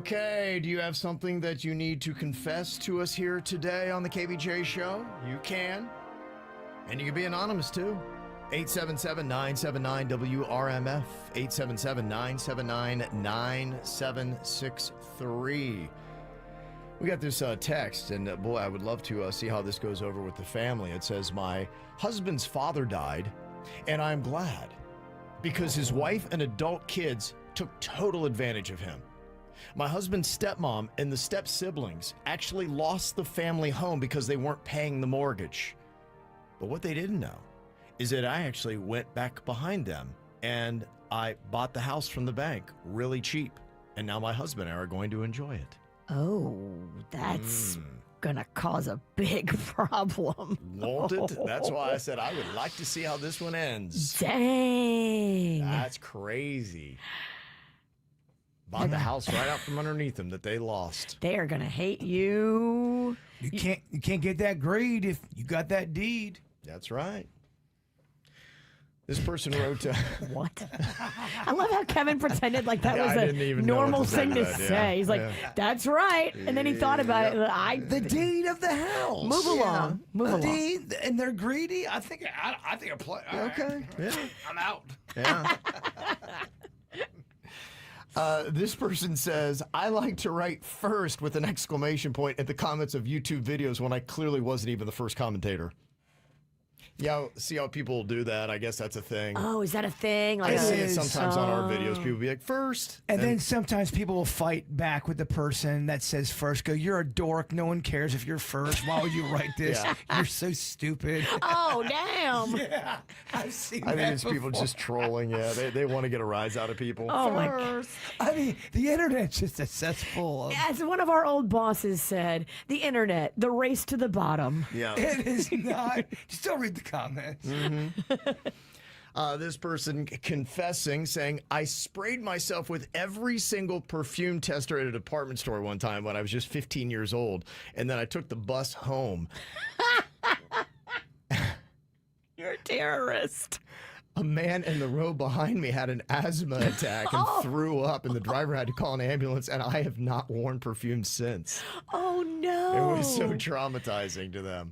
Okay, do you have something that you need to confess to us here today on the KVJ show? You can. And you can be anonymous too. 877-979-WRMF, 877-979-9763. We got this text, and boy, I would love to see how this goes over with the family. It says, my husband's father died, and I'm glad because his wife and adult kids took total advantage of him. My husband's stepmom and the step-siblings actually lost the family home because they weren't paying the mortgage. But what they didn't know is that I actually went back behind them and I bought the house from the bank really cheap. And now my husband and I are going to enjoy it. Oh, that's gonna cause a big problem. Won't it? That's why I said I would like to see how this one ends. Dang. That's crazy. Bought the house right out from underneath them that they lost. They are gonna hate you. You can't get that grade if you got that deed. That's right. This person wrote What? I love how Kevin pretended like that was a normal thing to say. He's like, that's right. And then he thought about it. The deed of the house. Move along. Move along. Deed, and they're greedy. I think I play. Okay. Yeah. I'm out. Yeah. This person says, I like to write first with an exclamation point at the comments of YouTube videos when I clearly wasn't even the first commentator. Yeah, see how people do that? I guess that's a thing. Oh, is that a thing? I see it sometimes on our videos. People be like, first. And then sometimes people will fight back with the person that says first. Go, you're a dork. No one cares if you're first. Why would you write this? Yeah. You're so stupid. Oh, damn. Yeah, I've seen I that think it's before. people just trolling. Yeah, they want to get a rise out of people. Oh, my God. I mean, the internet's just a cesspool of... As one of our old bosses said, the internet, the race to the bottom. Yeah. It is not. Just don't read the comments. This person confessing, saying, I sprayed myself with every single perfume tester at a department store one time when I was just 15 years old. And then I took the bus home. You're a terrorist. A man in the row behind me had an asthma attack and threw up, and the driver had to call an ambulance, and I have not worn perfume since. Oh, no. It was so traumatizing to them.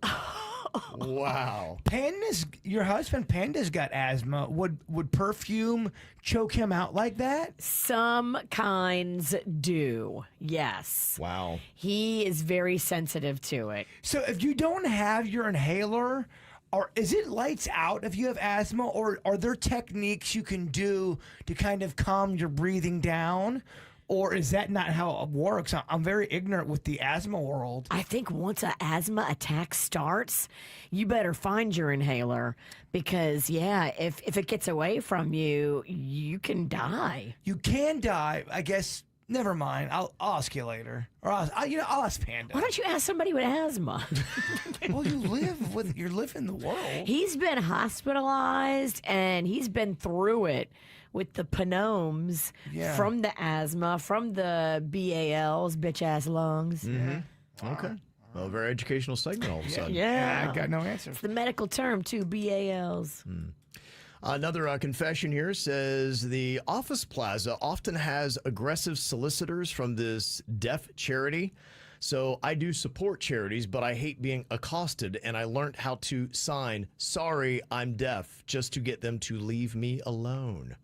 Wow. Panda's, your husband Panda's got asthma. Would perfume choke him out like that? Some kinds do, yes. Wow. He is very sensitive to it. So if you don't have your inhaler, or is it lights out if you have asthma, or are there techniques you can do to kind of calm your breathing down? Or is that not how it works? I'm very ignorant with the asthma world. I think once an asthma attack starts, you better find your inhaler because, yeah, if it gets away from you, you can die. You can die, I guess. Never mind. I'll ask you later, or I'll ask Panda. Why don't you ask somebody with asthma? Well, you live in the world. He's been hospitalized and he's been through it with the panomes from the asthma, from the BALs, bitch ass lungs. Mm-hmm. Okay. Well, very educational segment all of a sudden. Yeah. I got no answer. It's the medical term too, BALs. Another confession here says the Office Plaza often has aggressive solicitors from this deaf charity. So I do support charities, but I hate being accosted, and I learned how to sign, sorry, I'm deaf, just to get them to leave me alone.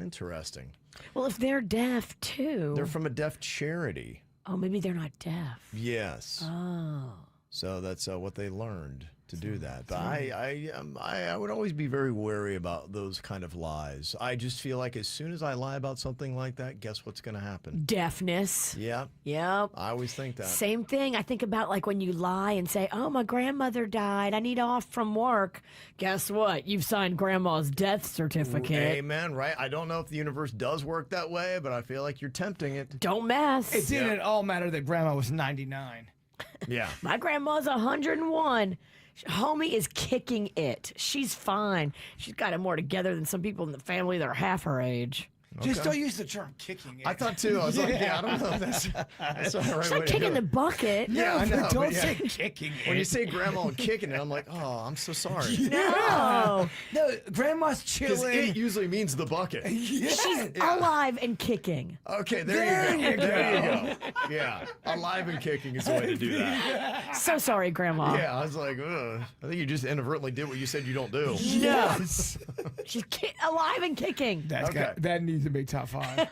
Interesting. Well, if they're deaf too. They're from a deaf charity. Oh, maybe they're not deaf. Yes. Oh. So that's what they learned to do that. But I would always be very wary about those kind of lies. I just feel like as soon as I lie about something like that, guess what's going to happen? Deafness. Yeah. Yep. I always think that. Same thing. I think about like when you lie and say, oh, my grandmother died. I need off from work. Guess what? You've signed grandma's death certificate. Amen, right? I don't know if the universe does work that way, but I feel like you're tempting it. Don't mess. It didn't at all matter that grandma was 99. Yeah. My grandma's 101. Homie is kicking it. She's fine. She's got it more together than some people in the family that are half her age. Just don't use the term kicking it. I thought too. I was like, yeah, I don't know if that's the right It's way not to do kicking it. the bucket. Yeah, I know, but don't but yeah. say kicking it. When you say grandma and kicking it, I'm like, oh, I'm so sorry. No. No, grandma's Because chilling. it usually means the bucket. She's alive and kicking. Okay, there you go. There you go. Yeah, alive and kicking is the way to do that. So sorry, Grandma. Yeah, I was like, ugh. I think you just inadvertently did what you said you don't do. No. She's alive and kicking. That needs to be top 5.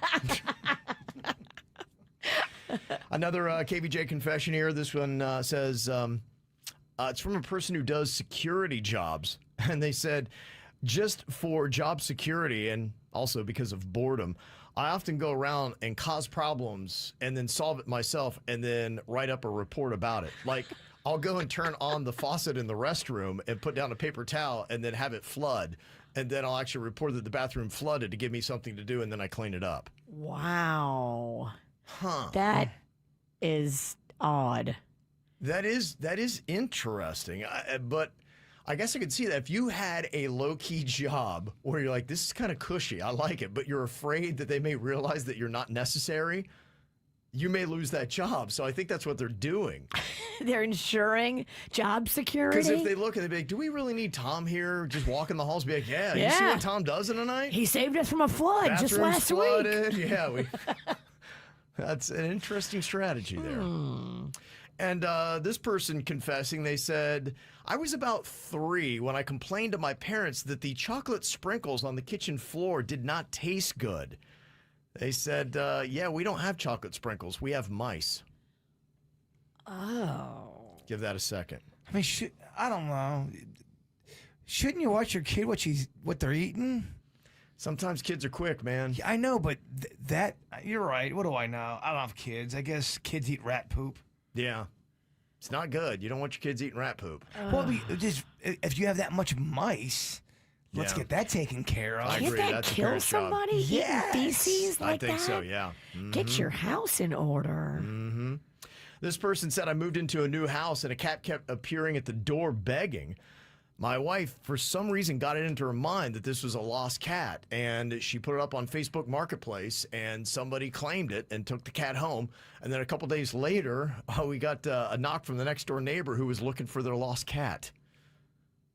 Another KVJ confession here. This one says, it's from a person who does security jobs. And they said, just for job security and also because of boredom, I often go around and cause problems and then solve it myself and then write up a report about it. Like, I'll go and turn on the faucet in the restroom and put down a paper towel and then have it flood. And then I'll actually report that the bathroom flooded to give me something to do, and then I clean it up. Wow. Huh. That is odd. That is interesting. But I guess I could see that if you had a low-key job where you're like, this is kind of cushy, I like it, but you're afraid that they may realize that you're not necessary, you may lose that job. So I think that's what they're doing. They're ensuring job security. Because if they look and they be like, do we really need Tom here? Just walk in the halls, be like, yeah, you see Yeah. what Tom does in a night? He saved us from a flood just Bathroom's last week. flooded. Yeah, that's an interesting strategy there. And this person confessing, they said, I was about 3 when I complained to my parents that the chocolate sprinkles on the kitchen floor did not taste good. They said, yeah, we don't have chocolate sprinkles. We have mice. Oh. Give that a second. I mean, I don't know. Shouldn't you watch your kid what they're eating? Sometimes kids are quick, man. Yeah, I know, but that you're right. What do I know? I don't have kids. I guess kids eat rat poop. Yeah. It's not good. You don't want your kids eating rat poop. Well, just if you have that much mice, let's Yeah. get that taken care of. I Can't agree. that That's a kill parent's job. somebody? Yes. Eating feces like I think that? so, yeah. Get your house in order. This person said, I moved into a new house and a cat kept appearing at the door begging. My wife, for some reason, got it into her mind that this was a lost cat, and she put it up on Facebook Marketplace, and somebody claimed it and took the cat home. And then a couple days later, we got a knock from the next door neighbor who was looking for their lost cat.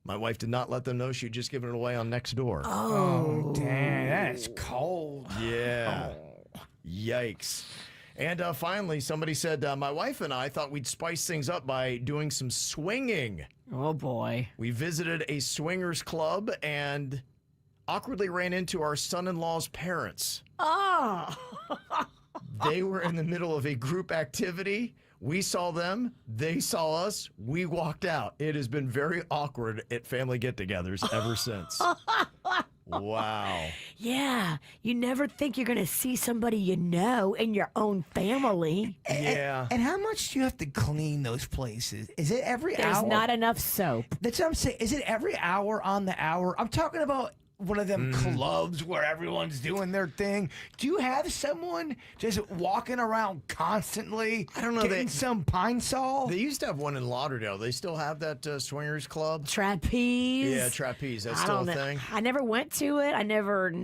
My wife did not let them know she'd just given it away on Nextdoor. Oh, dang, that is cold. Yeah. Yikes. And finally, somebody said, my wife and I thought we'd spice things up by doing some swinging. Oh, boy. We visited a swingers club and awkwardly ran into our son-in-law's parents. Oh. They were in the middle of a group activity. We saw them. They saw us. We walked out. It has been very awkward at family get-togethers ever since. Wow. Yeah. You never think you're going to see somebody you know in your own family. Yeah. And how much do you have to clean those places? Is it every There's hour? not enough soap. That's what I'm saying. Is it every hour on the hour? I'm talking about one of them clubs where everyone's doing their thing. Do you have someone just walking around constantly? I don't know, Getting some Pine Sol? They used to have one in Lauderdale. They still have that swingers club? Trapeze. Yeah, trapeze. That's I still don't a know. thing? I never went to it. I don't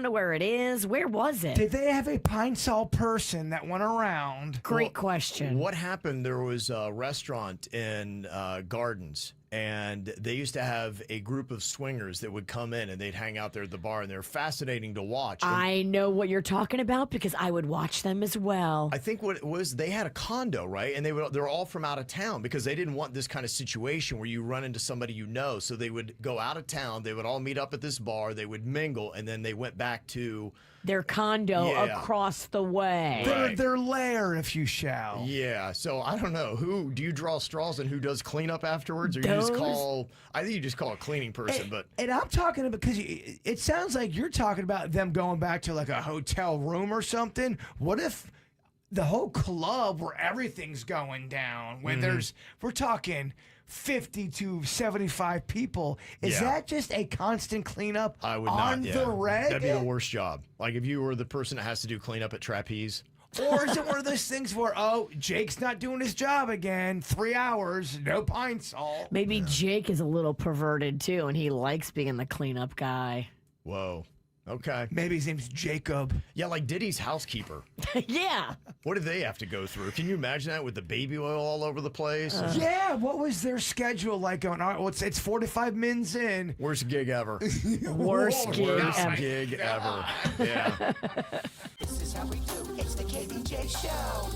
know where it is. Where was it? Did they have a Pine Sol person that went around? Great question. What happened, there was a restaurant in Gardens, and they used to have a group of swingers that would come in and they'd hang out there at the bar, and they're fascinating to watch. And I know what you're talking about because I would watch them as well. I think what it was, they had a condo, right? And they're all from out of town because they didn't want this kind of situation where you run into somebody you know. So they would go out of town, they would all meet up at this bar, they would mingle, and then they went back to Their condo Yeah. across the way. Right. Their lair, if you shall. Yeah, so I don't know. Who do you draw straws and who does cleanup afterwards? Or you just call, I think you just call a cleaning person, but And I'm talking about, because it sounds like you're talking about them going back to like a hotel room or something. What if the whole club where everything's going down, when we're talking 50 to 75 people, is Yeah. that just a constant cleanup I would on not. Yeah. the reg? That'd be the worst job. Like if you were the person that has to do cleanup at Trapeze. Or is it one of those things where, oh, Jake's not doing his job again, 3 hours, no Pine Sol? Maybe Jake is a little perverted too, and he likes being the cleanup guy. Whoa. Okay. Maybe his name's Jacob. Yeah, like Diddy's housekeeper. Yeah. What did they have to go through? Can you imagine that with the baby oil all over the place? Yeah, what was their schedule like? Going, all right, well, it's 45 minutes in. Worst gig ever. Worst gig Worst ever. gig ever. Yeah. This is how we do. It's the KVJ Show.